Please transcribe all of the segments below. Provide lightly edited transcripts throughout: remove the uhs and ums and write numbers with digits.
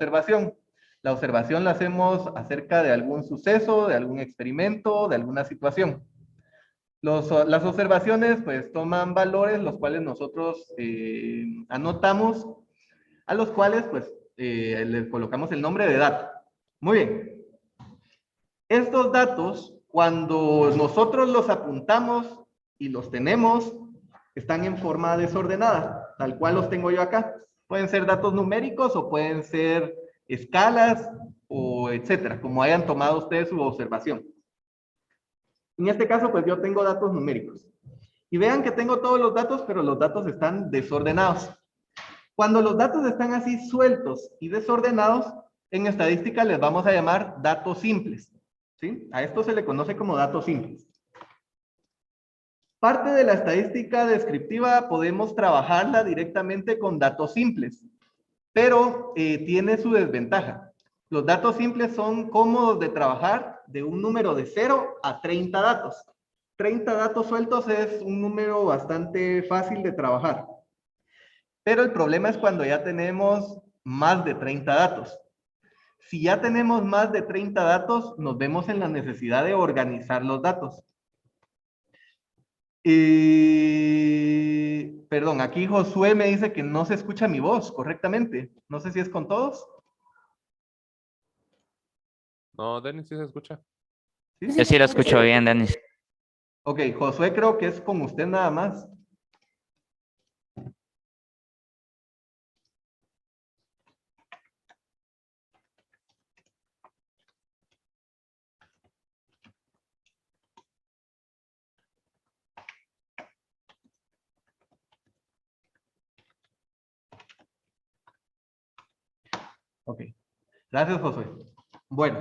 observación. La observación la hacemos acerca de algún suceso, de algún experimento, de alguna situación. Las observaciones pues toman valores los cuales nosotros anotamos, a los cuales pues les colocamos el nombre de dato. Muy bien. Estos datos, cuando nosotros los apuntamos y los tenemos, están en forma desordenada, tal cual los tengo yo acá. Pueden ser datos numéricos o pueden ser escalas o etcétera, como hayan tomado ustedes su observación. En este caso, pues yo tengo datos numéricos. Y vean que tengo todos los datos, pero los datos están desordenados. Cuando los datos están así sueltos y desordenados, en estadística les vamos a llamar datos simples. ¿Sí? A esto se le conoce como datos simples. Parte de la estadística descriptiva podemos trabajarla directamente con datos simples, pero tiene su desventaja. Los datos simples son cómodos de trabajar de un número de 0 a 30 datos. 30 datos sueltos es un número bastante fácil de trabajar. Pero el problema es cuando ya tenemos más de 30 datos. Si ya tenemos más de 30 datos, nos vemos en la necesidad de organizar los datos. Perdón, aquí Josué me dice que no se escucha mi voz correctamente. No sé si es con todos. No, Denis, sí se escucha. ¿Sí? Yo sí lo escucho bien, Denis. Ok, Josué creo que es con usted nada más. Ok, gracias Josué. Bueno,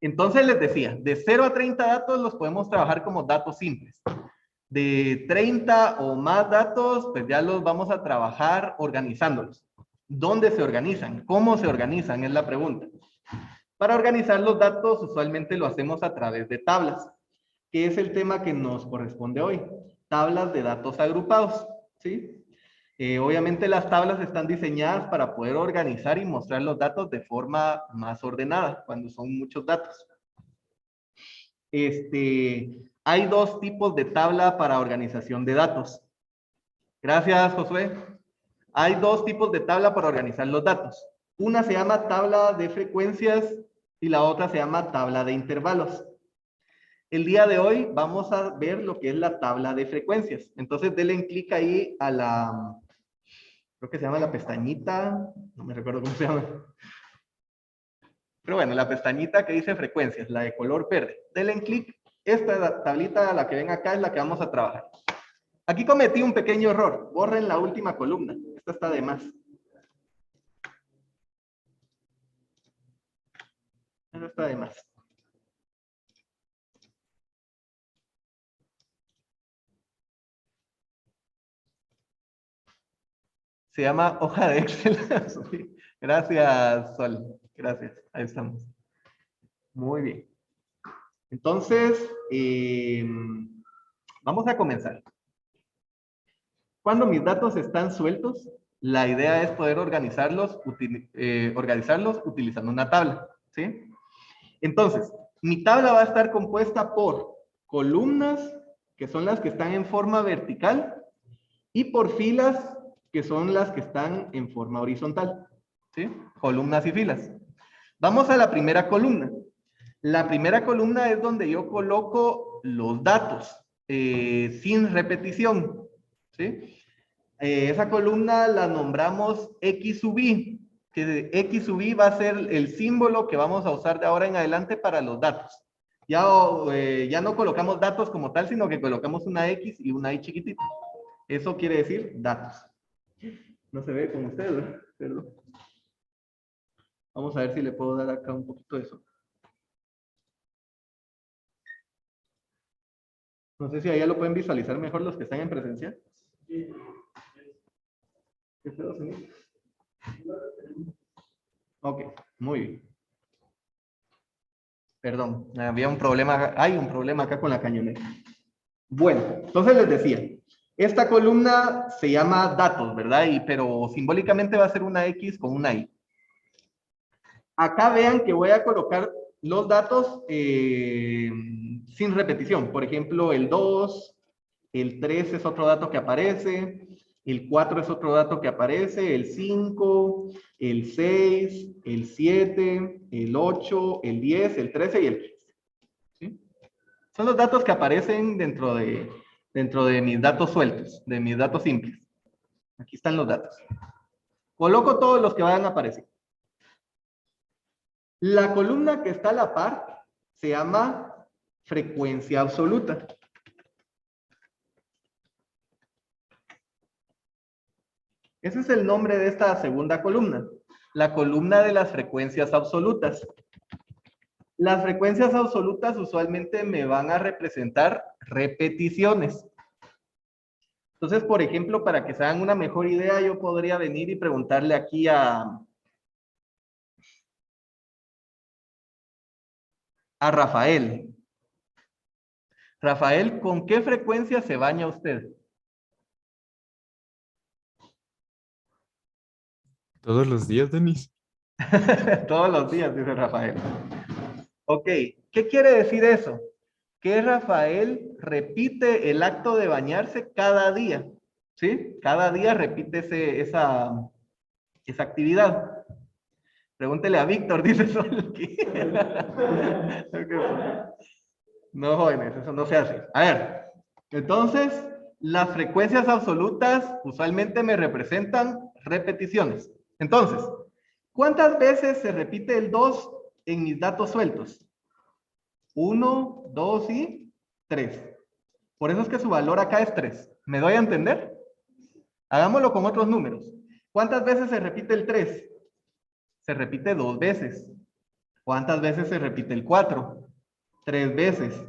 entonces les decía, de 0 a 30 datos los podemos trabajar como datos simples. De 30 o más datos, pues ya los vamos a trabajar organizándolos. ¿Dónde se organizan? ¿Cómo se organizan? Es la pregunta. Para organizar los datos, usualmente lo hacemos a través de tablas, que es el tema que nos corresponde hoy. Tablas de datos agrupados, ¿sí? Obviamente las tablas están diseñadas para poder organizar y mostrar los datos de forma más ordenada, cuando son muchos datos. Hay dos tipos de tabla para organización de datos. Gracias, Josué. Hay dos tipos de tabla para organizar los datos. Una se llama tabla de frecuencias y la otra se llama tabla de intervalos. El día de hoy vamos a ver lo que es la tabla de frecuencias. Entonces, denle clic ahí a la, creo que se llama la pestañita, no me recuerdo cómo se llama. Pero bueno, la pestañita que dice frecuencias, la de color verde. Denle clic, esta tablita, la que ven acá, es la que vamos a trabajar. Aquí cometí un pequeño error. Borren la última columna. Esta está de más. Esta está de más. Se llama hoja de Excel. Gracias, Sol. Gracias. Ahí estamos. Muy bien. Entonces, vamos a comenzar. Cuando mis datos están sueltos, la idea es poder organizarlos utilizando una tabla, ¿sí? Entonces, mi tabla va a estar compuesta por columnas, que son las que están en forma vertical, y por filas, que son las que están en forma horizontal, ¿sí? Columnas y filas. Vamos a la primera columna. La primera columna es donde yo coloco los datos sin repetición, ¿sí? Esa columna la nombramos X sub I, que X sub I va a ser el símbolo que vamos a usar de ahora en adelante para los datos. Ya no colocamos datos como tal, sino que colocamos una X y una Y chiquitita. Eso quiere decir datos. No se ve con ustedes, ¿verdad? Perdón. Vamos a ver si le puedo dar acá un poquito de eso. No sé si allá lo pueden visualizar mejor los que están en presencia. ¿Qué pedo, señor? Ok, muy bien. Perdón, había un problema, hay un problema acá con la cañoneta. Bueno, entonces les decía, esta columna se llama datos, ¿verdad? Pero simbólicamente va a ser una X con una Y. Acá vean que voy a colocar los datos sin repetición. Por ejemplo, el 2, el 3 es otro dato que aparece, el 4 es otro dato que aparece, el 5, el 6, el 7, el 8, el 10, el 13 y el 15. ¿Sí? Son los datos que aparecen dentro de mis datos sueltos, de mis datos simples. Aquí están los datos. Coloco todos los que vayan a aparecer. La columna que está a la par se llama frecuencia absoluta. Ese es el nombre de esta segunda columna, la columna de las frecuencias absolutas. Las frecuencias absolutas usualmente me van a representar repeticiones. Entonces, por ejemplo, para que se hagan una mejor idea, yo podría venir y preguntarle aquí a Rafael. Rafael, ¿con qué frecuencia se baña usted? Todos los días, Denis. Todos los días, dice Rafael. Ok, ¿qué quiere decir eso? Que Rafael repite el acto de bañarse cada día, ¿sí? Cada día repite esa actividad. Pregúntele a Víctor, dice Sol. No, jóvenes, eso no se hace. A ver, entonces, las frecuencias absolutas usualmente me representan repeticiones. Entonces, ¿cuántas veces se repite el 2 en mis datos sueltos? 1, 2 y 3. Por eso es que su valor acá es 3. ¿Me doy a entender? Hagámoslo con otros números. ¿Cuántas veces se repite el 3? Se repite 2 veces. ¿Cuántas veces se repite el 4? 3 veces.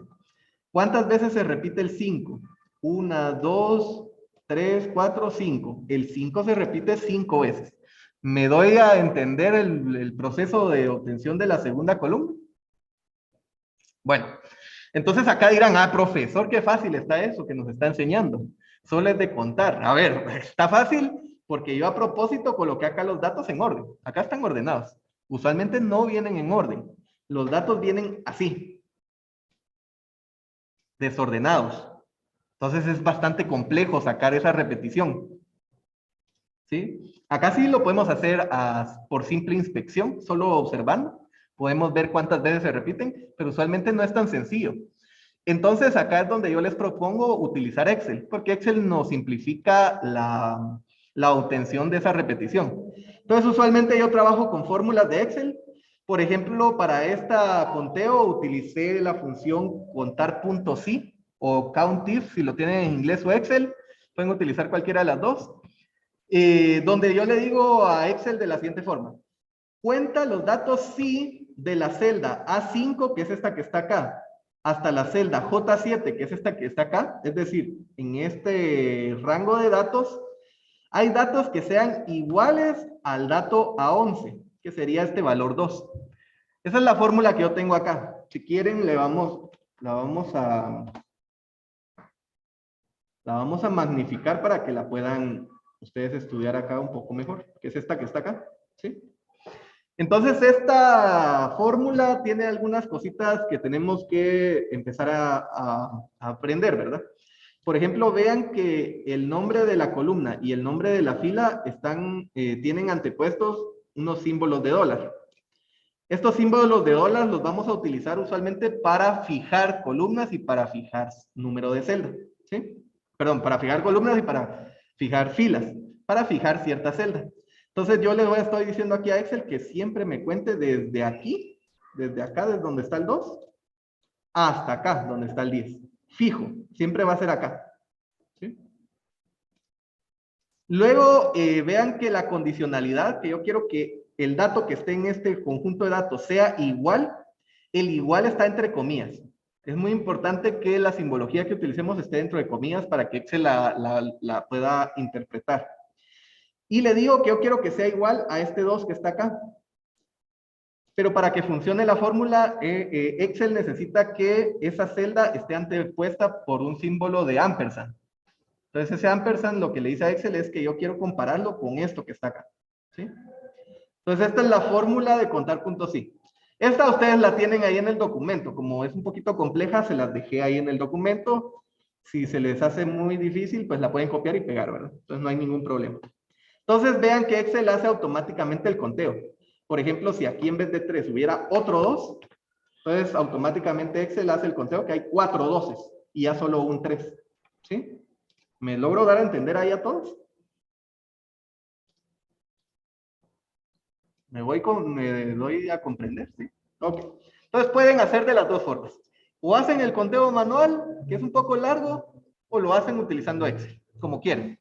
¿Cuántas veces se repite el 5? 1, 2, 3, 4, 5. El 5 se repite 5 veces. ¿Me doy a entender el proceso de obtención de la segunda columna? Bueno, entonces acá dirán, profesor, qué fácil está eso que nos está enseñando. Solo es de contar. A ver, está fácil porque yo a propósito coloqué acá los datos en orden. Acá están ordenados. Usualmente no vienen en orden. Los datos vienen así, desordenados. Entonces es bastante complejo sacar esa repetición. ¿Sí? Acá sí lo podemos hacer por simple inspección, solo observando. Podemos ver cuántas veces se repiten, pero usualmente no es tan sencillo. Entonces acá es donde yo les propongo utilizar Excel, porque Excel nos simplifica la obtención de esa repetición. Entonces usualmente yo trabajo con fórmulas de Excel. Por ejemplo, para esta conteo utilicé la función contar.si o countif, si lo tienen en inglés o Excel. Pueden utilizar cualquiera de las dos. Donde yo le digo a Excel de la siguiente forma. Cuenta los datos si de la celda A5, que es esta que está acá, hasta la celda J7, que es esta que está acá. Es decir, en este rango de datos, hay datos que sean iguales al dato A11, que sería este valor 2. Esa es la fórmula que yo tengo acá. Si quieren, la vamos a magnificar para que la puedan ustedes estudiar acá un poco mejor, que es esta que está acá, ¿sí? Entonces, esta fórmula tiene algunas cositas que tenemos que empezar a aprender, ¿verdad? Por ejemplo, vean que el nombre de la columna y el nombre de la fila tienen antepuestos unos símbolos de dólar. Estos símbolos de dólar los vamos a utilizar usualmente para fijar columnas y para fijar número de celda, ¿sí? Perdón, para fijar columnas y para fijar filas, para fijar cierta celda. Entonces yo les estoy diciendo aquí a Excel que siempre me cuente desde aquí, desde acá, desde donde está el 2, hasta acá, donde está el 10. Fijo, siempre va a ser acá, ¿sí? Luego, vean que la condicionalidad, que yo quiero que el dato que esté en este conjunto de datos sea igual, el igual está entre comillas. Es muy importante que la simbología que utilicemos esté dentro de comillas para que Excel la pueda interpretar. Y le digo que yo quiero que sea igual a este 2 que está acá. Pero para que funcione la fórmula, Excel necesita que esa celda esté antepuesta por un símbolo de ampersand. Entonces ese ampersand lo que le dice a Excel es que yo quiero compararlo con esto que está acá, ¿sí? Entonces, esta es la fórmula de contar puntos sí. Esta ustedes la tienen ahí en el documento. Como es un poquito compleja, se las dejé ahí en el documento. Si se les hace muy difícil, pues la pueden copiar y pegar, ¿verdad? Entonces, no hay ningún problema. Entonces, vean que Excel hace automáticamente el conteo. Por ejemplo, si aquí en vez de 3 hubiera otro 2, entonces automáticamente Excel hace el conteo que hay 4 doses y ya solo un 3. ¿Sí? ¿Me logro dar a entender ahí a todos? Me doy a comprender, ¿sí? Ok. Entonces pueden hacer de las dos formas. O hacen el conteo manual, que es un poco largo, o lo hacen utilizando Excel, como quieran.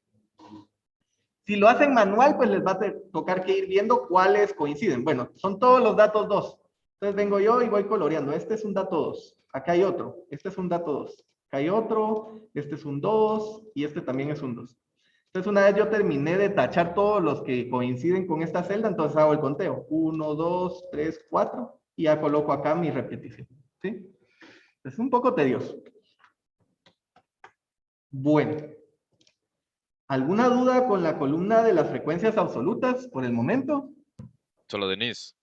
Si lo hacen manual, pues les va a tocar que ir viendo cuáles coinciden. Bueno, son todos los datos 2. Entonces vengo yo y voy coloreando. Este es un dato 2. Acá hay otro. Este es un dato 2. Acá hay otro. Este es un 2. Y este también es un 2. Entonces, una vez yo terminé de tachar todos los que coinciden con esta celda, entonces hago el conteo. 1, 2, 3, 4. Y ya coloco acá mi repetición. ¿Sí? Es un poco tedioso. Bueno. ¿Alguna duda con la columna de las frecuencias absolutas por el momento? Solo Denise.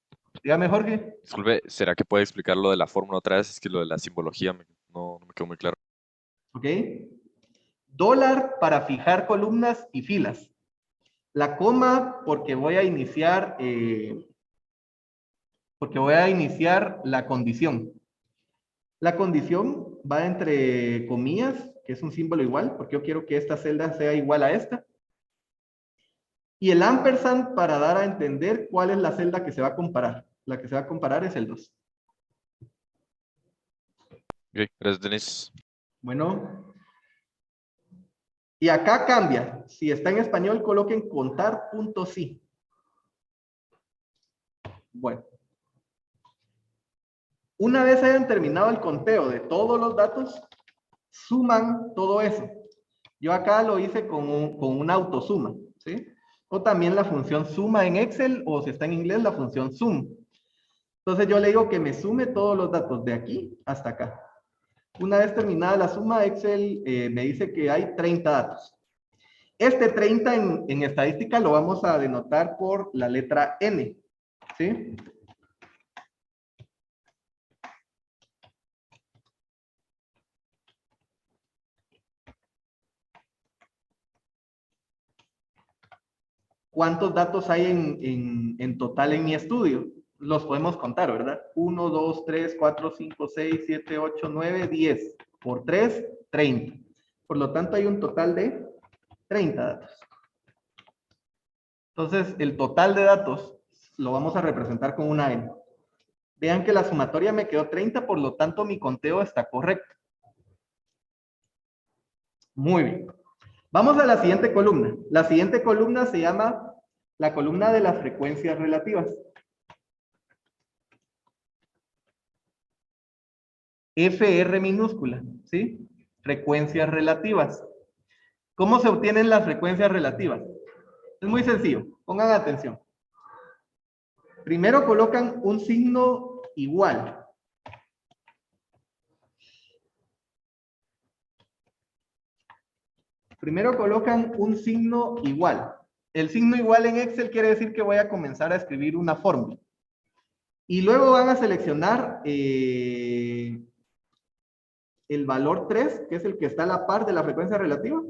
Dígame, Jorge. Disculpe, ¿será que puede explicar lo de la fórmula otra vez? Es que lo de la simbología no me quedó muy claro. ¿Ok? Dólar para fijar columnas y filas. La coma porque voy a iniciar la condición. La condición va entre comillas, que es un símbolo igual, porque yo quiero que esta celda sea igual a esta. Y el ampersand para dar a entender cuál es la celda que se va a comparar. La que se va a comparar es el 2. Ok, gracias, Denise. Bueno. Y acá cambia. Si está en español, coloquen contar punto sí. Bueno. Una vez hayan terminado el conteo de todos los datos, suman todo eso. Yo acá lo hice con una autosuma, ¿sí? O también la función suma en Excel, o si está en inglés, la función sum. Entonces yo le digo que me sume todos los datos de aquí hasta acá. Una vez terminada la suma, Excel me dice que hay 30 datos. Este 30 en estadística lo vamos a denotar por la letra N, ¿sí? ¿Cuántos datos hay en total en mi estudio? Los podemos contar, ¿verdad? 1, 2, 3, 4, 5, 6, 7, 8, 9, 10. Por 3, 30. Por lo tanto, hay un total de 30 datos. Entonces, el total de datos lo vamos a representar con una N. Vean que la sumatoria me quedó 30, por lo tanto, mi conteo está correcto. Muy bien. Vamos a la siguiente columna. La siguiente columna se llama la columna de las frecuencias relativas. FR minúscula, ¿sí? Frecuencias relativas. ¿Cómo se obtienen las frecuencias relativas? Es muy sencillo, pongan atención. Primero colocan un signo igual. Primero colocan un signo igual. El signo igual en Excel quiere decir que voy a comenzar a escribir una fórmula. Y luego van a seleccionar el valor 3, que es el que está a la par de la frecuencia relativa.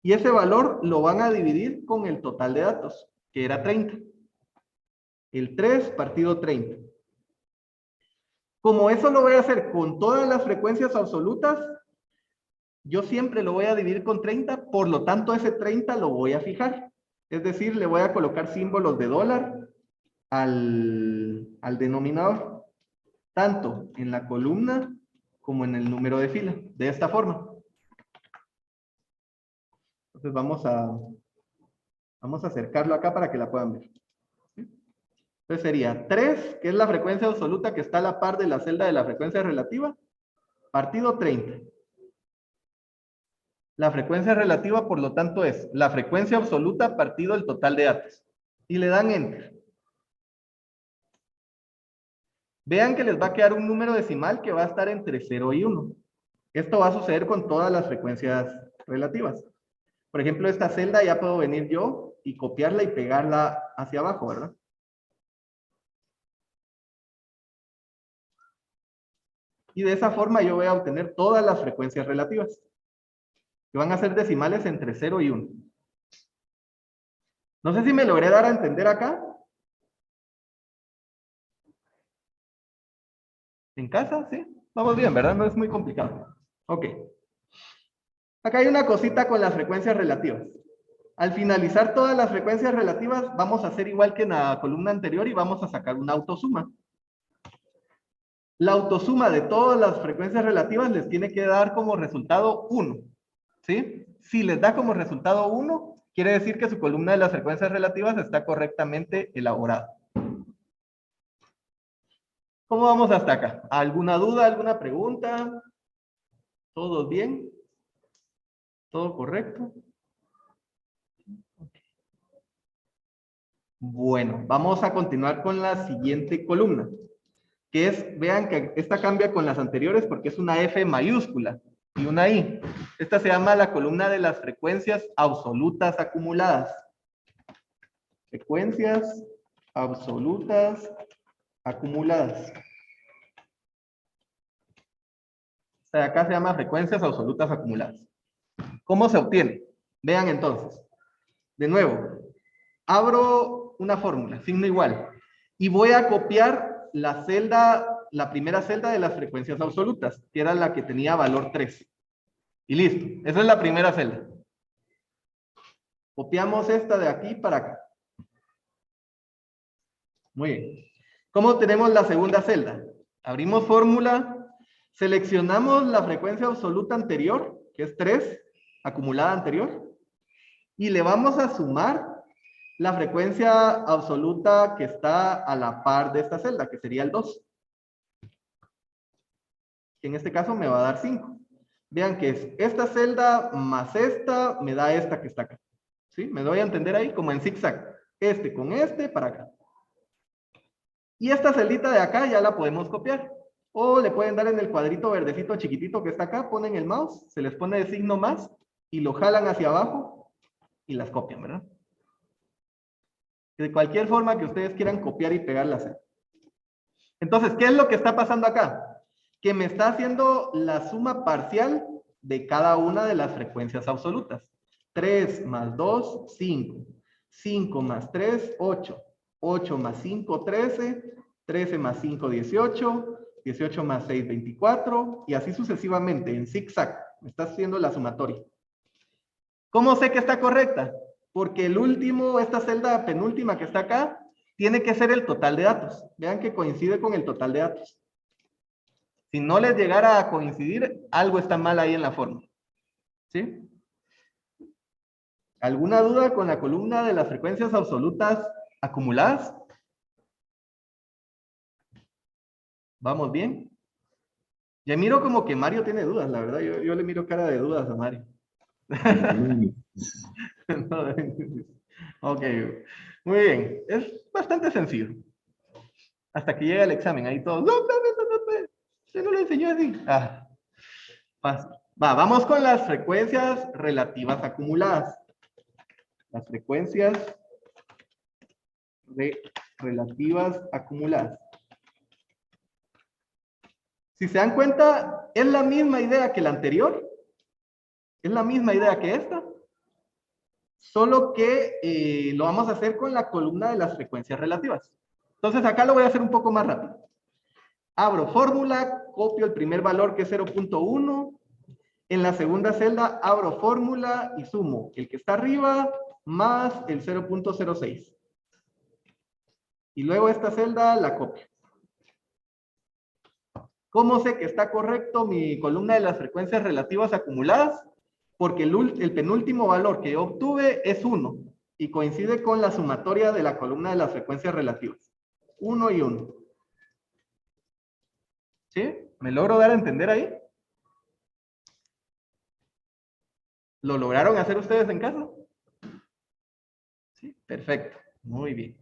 Y ese valor lo van a dividir con el total de datos, que era 30. El 3 partido 30. Como eso lo voy a hacer con todas las frecuencias absolutas, yo siempre lo voy a dividir con 30, por lo tanto ese 30 lo voy a fijar. Es decir, le voy a colocar símbolos de dólar al denominador, tanto en la columna como en el número de fila, de esta forma. Entonces vamos a acercarlo acá para que la puedan ver. Entonces sería 3, que es la frecuencia absoluta que está a la par de la celda de la frecuencia relativa, partido 30. La frecuencia relativa, por lo tanto, es la frecuencia absoluta partido el total de datos. Y le dan Enter. Vean que les va a quedar un número decimal que va a estar entre 0 y 1. Esto va a suceder con todas las frecuencias relativas. Por ejemplo, esta celda ya puedo venir yo y copiarla y pegarla hacia abajo, ¿verdad? Y de esa forma yo voy a obtener todas las frecuencias relativas, que van a ser decimales entre 0 y 1. No sé si me logré dar a entender acá. ¿En casa? ¿Sí? Vamos bien, ¿verdad? No es muy complicado. Ok. Acá hay una cosita con las frecuencias relativas. Al finalizar todas las frecuencias relativas, vamos a hacer igual que en la columna anterior y vamos a sacar una autosuma. La autosuma de todas las frecuencias relativas les tiene que dar como resultado 1. ¿Sí? Si les da como resultado 1, quiere decir que su columna de las frecuencias relativas está correctamente elaborada. ¿Cómo vamos hasta acá? ¿Alguna duda, alguna pregunta? ¿Todos bien? ¿Todo correcto? Bueno, vamos a continuar con la siguiente columna, que es, vean que esta cambia con las anteriores porque es una F mayúscula y una I. Esta se llama la columna de las frecuencias absolutas acumuladas. Frecuencias absolutas acumuladas. O sea, acá se llama frecuencias absolutas acumuladas. ¿Cómo se obtiene? Vean entonces. De nuevo, abro una fórmula, signo igual, y voy a copiar la celda, la primera celda de las frecuencias absolutas, que era la que tenía valor 3. Y listo, esa es la primera celda. Copiamos esta de aquí para acá. Muy bien. ¿Cómo tenemos la segunda celda? Abrimos fórmula, seleccionamos la frecuencia absoluta anterior, que es 3, acumulada anterior, y le vamos a sumar la frecuencia absoluta que está a la par de esta celda, que sería el 2. Que en este caso me va a dar 5. Vean que es esta celda más esta me da esta que está acá. ¿Sí? Me doy a entender ahí como en zigzag. Este con este para acá. Y esta celdita de acá ya la podemos copiar. O le pueden dar en el cuadrito verdecito chiquitito que está acá, ponen el mouse, se les pone el signo más y lo jalan hacia abajo y las copian, ¿verdad? De cualquier forma que ustedes quieran copiar y pegar la celda. Entonces, ¿qué es lo que está pasando acá? Que me está haciendo la suma parcial de cada una de las frecuencias absolutas. 3 más 2, 5. 5 más 3, 8. 8 más 5, 13. 13 más 5, 18. 18 más 6, 24. Y así sucesivamente, en zigzag. Me está haciendo la sumatoria. ¿Cómo sé que está correcta? Porque el último, esta celda penúltima que está acá, tiene que ser el total de datos. Vean que coincide con el total de datos. Si no les llegara a coincidir, algo está mal ahí en la fórmula. ¿Sí? ¿Alguna duda con la columna de las frecuencias absolutas acumuladas? ¿Vamos bien? Ya miro como que Mario tiene dudas, la verdad. Yo le miro cara de dudas a Mario. Ok, muy bien. Es bastante sencillo. Hasta que llega el examen, ahí todos. No, usted no lo enseñó así. Ah, fácil. Vamos con las frecuencias relativas acumuladas. Las frecuencias relativas acumuladas. Si se dan cuenta, es la misma idea que la anterior. Es la misma idea que esta. Solo que lo vamos a hacer con la columna de las frecuencias relativas. Entonces acá lo voy a hacer un poco más rápido. Abro fórmula, copio el primer valor que es 0.1. En la segunda celda abro fórmula y sumo el que está arriba más el 0.06. Y luego esta celda la copio. ¿Cómo sé que está correcto mi columna de las frecuencias relativas acumuladas? Porque el penúltimo valor que yo obtuve es 1 y coincide con la sumatoria de la columna de las frecuencias relativas. 1 y 1. ¿Sí? ¿Me logro dar a entender ahí? ¿Lo lograron hacer ustedes en casa? Sí, perfecto. Muy bien.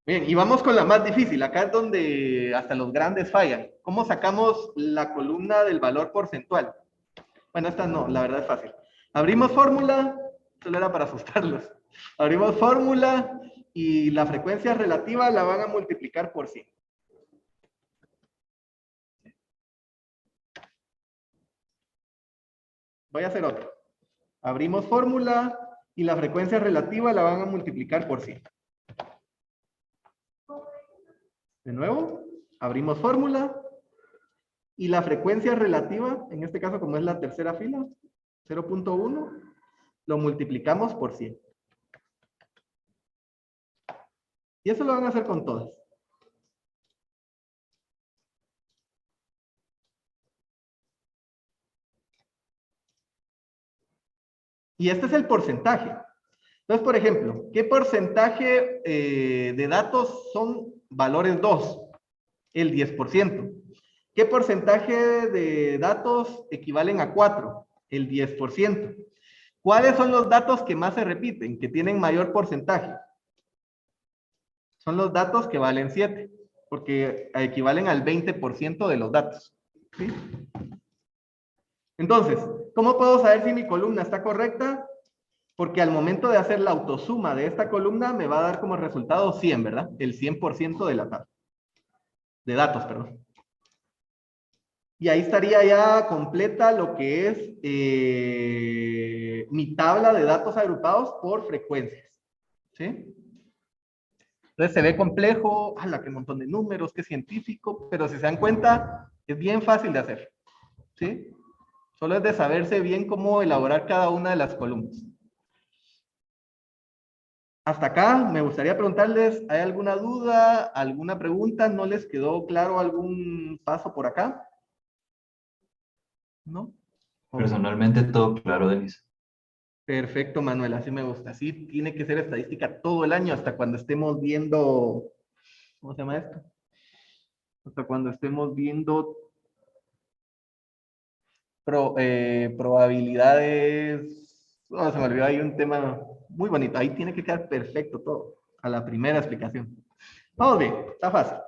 Bien, y vamos con la más difícil. Acá es donde hasta los grandes fallan. ¿Cómo sacamos la columna del valor porcentual? Bueno, esta no, la verdad es fácil. Abrimos fórmula, solo era para asustarlos. Abrimos fórmula y la frecuencia relativa la van a multiplicar por 100. Voy a hacer otro. Abrimos fórmula y la frecuencia relativa la van a multiplicar por 100. De nuevo, abrimos fórmula y la frecuencia relativa, en este caso como es la tercera fila, 0.1, lo multiplicamos por 100. Y eso lo van a hacer con todas. Y este es el porcentaje. Entonces, por ejemplo, ¿qué porcentaje de datos son valores 2? El 10%. ¿Qué porcentaje de datos equivalen a 4? El 10%. ¿Cuáles son los datos que más se repiten, que tienen mayor porcentaje? Son los datos que valen 7, porque equivalen al 20% de los datos. ¿Sí? Entonces, ¿cómo puedo saber si mi columna está correcta? Porque al momento de hacer la autosuma de esta columna me va a dar como resultado 100, ¿verdad? El 100% de la tabla. De datos, perdón. Y ahí estaría ya completa lo que es mi tabla de datos agrupados por frecuencias. ¿Sí? Entonces se ve complejo, ¡hala, qué montón de números, qué científico! Pero si se dan cuenta, es bien fácil de hacer. ¿Sí? Solo es de saberse bien cómo elaborar cada una de las columnas. Hasta acá me gustaría preguntarles, ¿hay alguna duda, alguna pregunta? ¿No les quedó claro algún paso por acá? ¿No? Personalmente todo claro, Denis. Perfecto, Manuel, así me gusta. Así tiene que ser estadística todo el año hasta cuando estemos viendo, ¿cómo se llama esto? Hasta cuando estemos viendo probabilidades. Oh, se me olvidó, hay un tema muy bonito. Ahí tiene que quedar perfecto todo, a la primera explicación. Vamos bien, está fácil.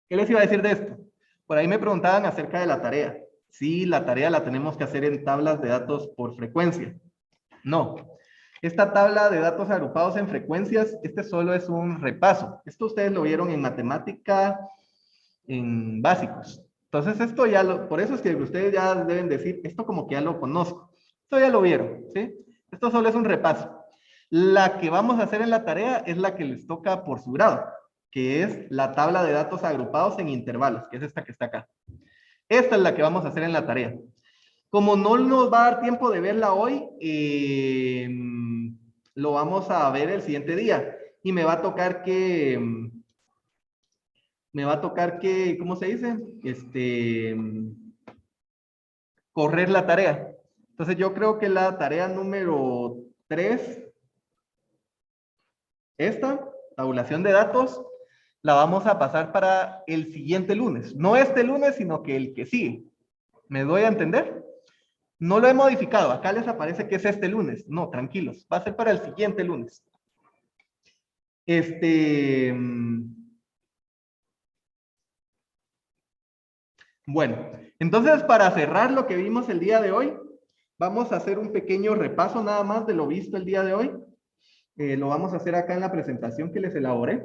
¿Qué les iba a decir de esto? Por ahí me preguntaban acerca de la tarea. Sí, la tarea la tenemos que hacer en tablas de datos por frecuencia. No. Esta tabla de datos agrupados en frecuencias, este solo es un repaso. Esto ustedes lo vieron en matemática, en básicos. Entonces esto ya por eso es que ustedes ya deben decir, esto como que ya lo conozco. Esto ya lo vieron, ¿sí? Esto solo es un repaso. La que vamos a hacer en la tarea es la que les toca por su grado, que es la tabla de datos agrupados en intervalos, que es esta que está acá. Esta es la que vamos a hacer en la tarea. Como no nos va a dar tiempo de verla hoy, lo vamos a ver el siguiente día. Y me va a tocar que, ¿cómo se dice? Correr la tarea. Entonces yo creo que la tarea número 3, esta, tabulación de datos, la vamos a pasar para el siguiente lunes. No este lunes, sino que el que sigue. ¿Me doy a entender? No lo he modificado. Acá les aparece que es este lunes. No, tranquilos. Va a ser para el siguiente lunes. Bueno, entonces para cerrar lo que vimos el día de hoy, vamos a hacer un pequeño repaso nada más de lo visto el día de hoy. Lo vamos a hacer acá en la presentación que les elaboré.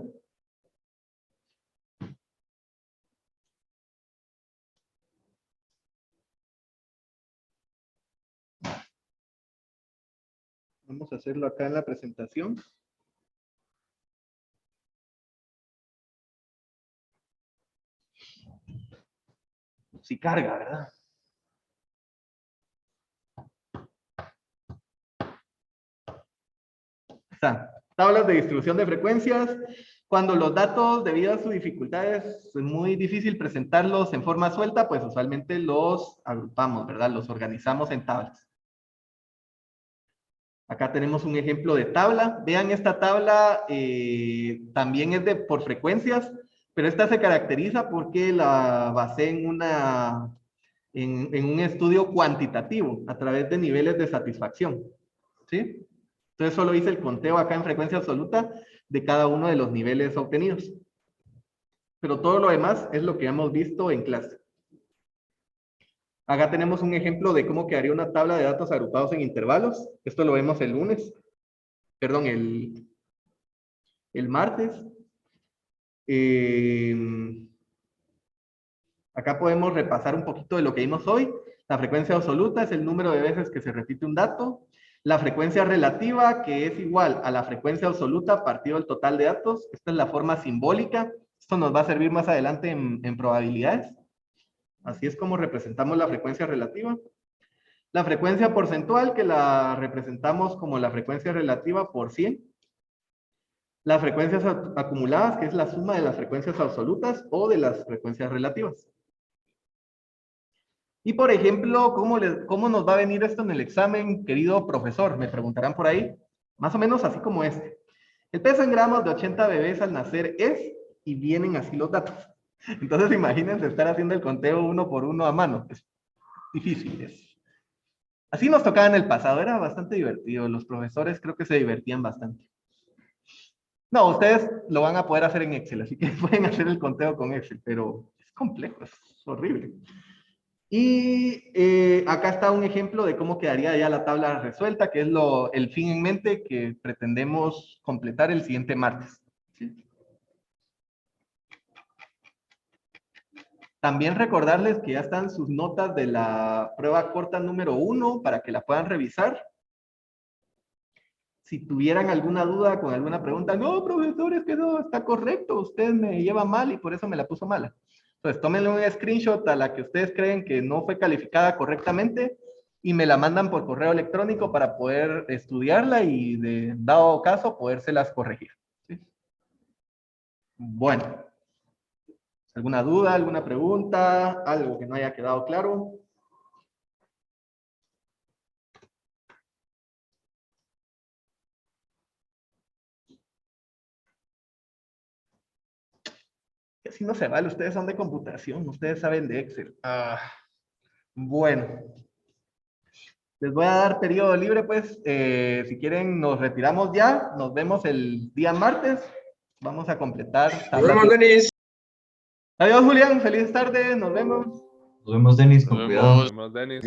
Vamos a hacerlo acá en la presentación. Sí carga, ¿verdad? Está. Tablas de distribución de frecuencias. Cuando los datos, debido a su dificultad, es muy difícil presentarlos en forma suelta, pues usualmente los agrupamos, ¿verdad? Los organizamos en tablas. Acá tenemos un ejemplo de tabla. Vean, esta tabla también es por frecuencias, pero esta se caracteriza porque la basé en un estudio cuantitativo a través de niveles de satisfacción. ¿Sí? Entonces solo hice el conteo acá en frecuencia absoluta de cada uno de los niveles obtenidos. Pero todo lo demás es lo que hemos visto en clase. Acá tenemos un ejemplo de cómo quedaría una tabla de datos agrupados en intervalos. Esto lo vemos el lunes. Perdón, el martes. Acá podemos repasar un poquito de lo que vimos hoy. La frecuencia absoluta es el número de veces que se repite un dato. La frecuencia relativa, que es igual a la frecuencia absoluta partido del total de datos. Esta es la forma simbólica. Esto nos va a servir más adelante en probabilidades. Así es como representamos la frecuencia relativa. La frecuencia porcentual, que la representamos como la frecuencia relativa por 100. Las frecuencias acumuladas, que es la suma de las frecuencias absolutas o de las frecuencias relativas. Y por ejemplo, ¿cómo nos va a venir esto en el examen, querido profesor? Me preguntarán por ahí. Más o menos así como este. El peso en gramos de 80 bebés al nacer es, y vienen así los datos. Entonces imagínense estar haciendo el conteo uno por uno a mano. Es difícil. Así nos tocaba en el pasado, era bastante divertido. Los profesores creo que se divertían bastante. No, ustedes lo van a poder hacer en Excel, así que pueden hacer el conteo con Excel, pero es complejo, es horrible. Y acá está un ejemplo de cómo quedaría ya la tabla resuelta, que es el fin en mente que pretendemos completar el siguiente martes. ¿Sí? También recordarles que ya están sus notas de la prueba corta número 1 para que la puedan revisar. Si tuvieran alguna duda con alguna pregunta, no, profesor, es que no está correcto, usted me lleva mal y por eso me la puso mala. Entonces, tómenle un screenshot a la que ustedes creen que no fue calificada correctamente y me la mandan por correo electrónico para poder estudiarla y, de dado caso, podérselas corregir. ¿Sí? Bueno. ¿Alguna duda, alguna pregunta, algo que no haya quedado claro? Si no se vale, ustedes son de computación, ustedes saben de Excel. Bueno, les voy a dar periodo libre, pues, si quieren nos retiramos ya, nos vemos el día martes, vamos a completar. Nos vemos, Denis. Adiós, Julián, feliz tarde, nos vemos. Nos vemos, Denis, con cuidado. Nos vemos, Denis.